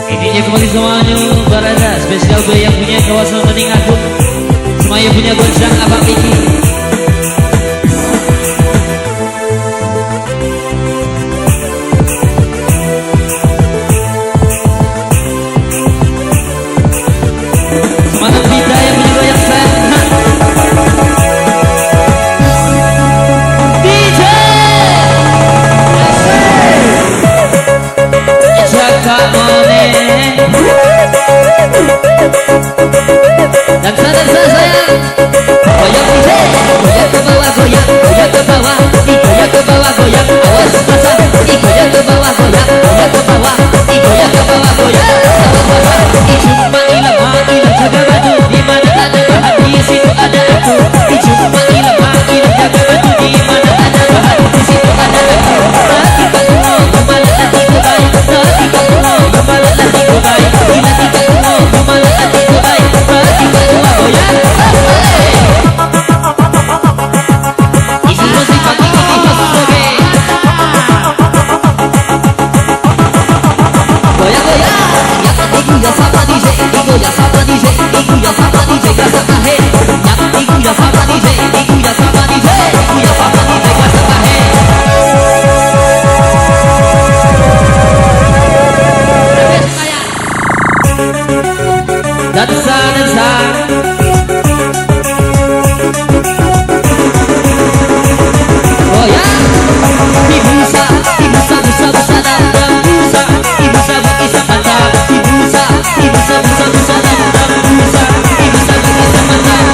Intinya kembali semuanya berada spesial gue yang punya kawasan Bening Agung, semua yang punya goncang Abang Iki. Semangat kita yang punya goyang set. DJ Jaka Mone dan sadar sayang, goyang DJ, goyang ke bawah, goyang ke bawah, goyang ke bawah, goyang, awas basah, goyang ke bawah, goyang ke bawah, goyang ke bawah, goyang, awas basah, cuma ilmu jaga batu, di mana ada bahan di situ ada aku, cuma ilmu jaga batu, di mana ada bahan di situ ada aku, ketika kuno kembali hati ku baik, ketika kuno kembali hati ku baik, ketika kuno kembali hati ku baik, ketika kuno goyang. Isi musik pagi ini host sebagai goyang-goyang, yang penting ya sama DJ, ya sama DJ, ya sama DJ, rasa kahe, yang penting ya sama DJ, ya sama DJ, ya sama DJ, rasa kahe. Dansa goyang, ibusa busa dam busa, ibusa bisa mantap, ibusa busa dam busa, ibusa bisa mantap,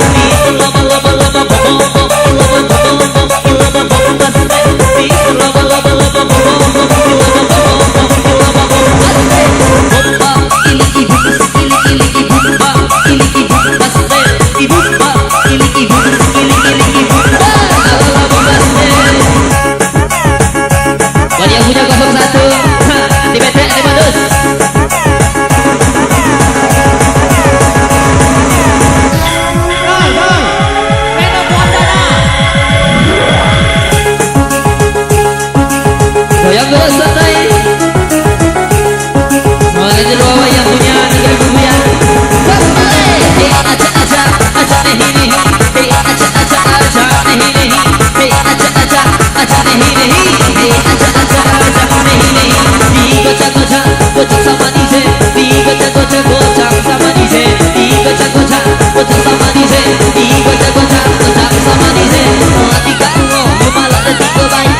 yang punya 01 di PT Limadus. Goyang terus santai. Semangat aja bawah yang punya negeri bubuya. Aja nehi, gocak sama DJ, gocak sama DJ, gocak sama DJ, gocak sama DJ. Tika ungo, you malah detik kebaik.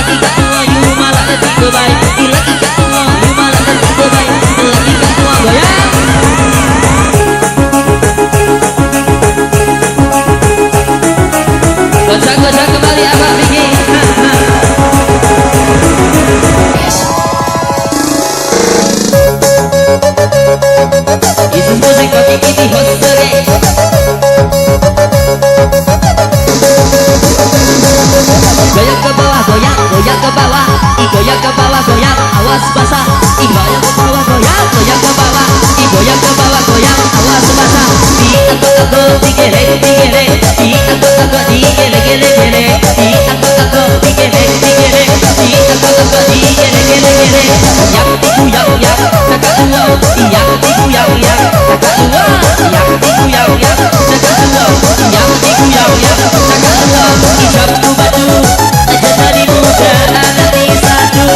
Tika ungo, you malah detik kebaik. Tika ungo, you malah detik kebaik. Tika ungo goyang. Gocak kembali Abang Vicky. Isu musik pagi ini host sebagai goyang ke bawah, goyang ke bawah, goyang ke bawah, goyang, awas basah, goyang ke bawah, goyang ke bawah, goyang ke bawah, goyang, awas basah. Di aku digere, di aku digere, di aku digere, di aku digere, yang diguyang, kakak dua, yang diguyang, kakak dua, yang diguyang, kakak dua, yang diguyang, kakak dua, hijabku batu, aja dari muda dari satu,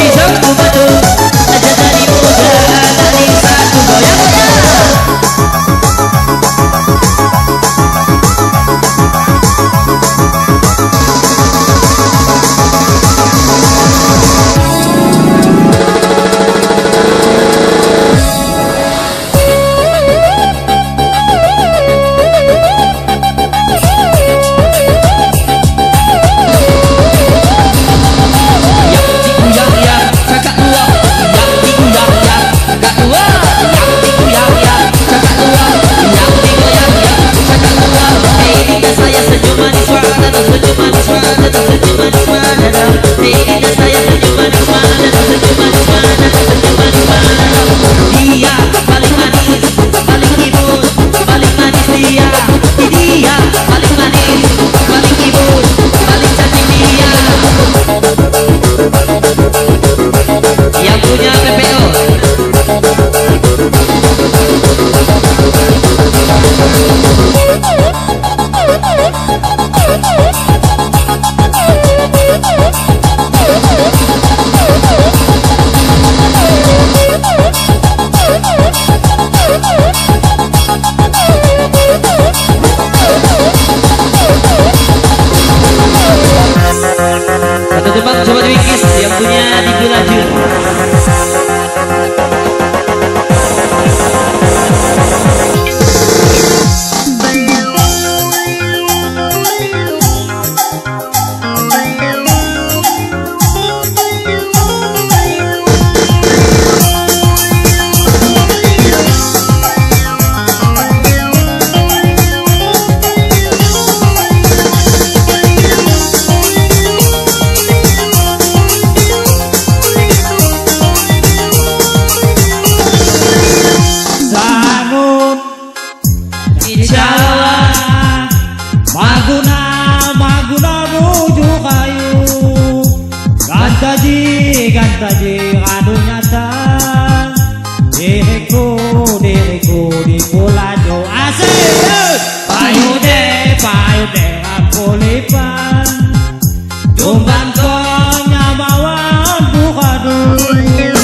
hijabku batu, aja dari muda dari satu, goyang-goyang. Bye.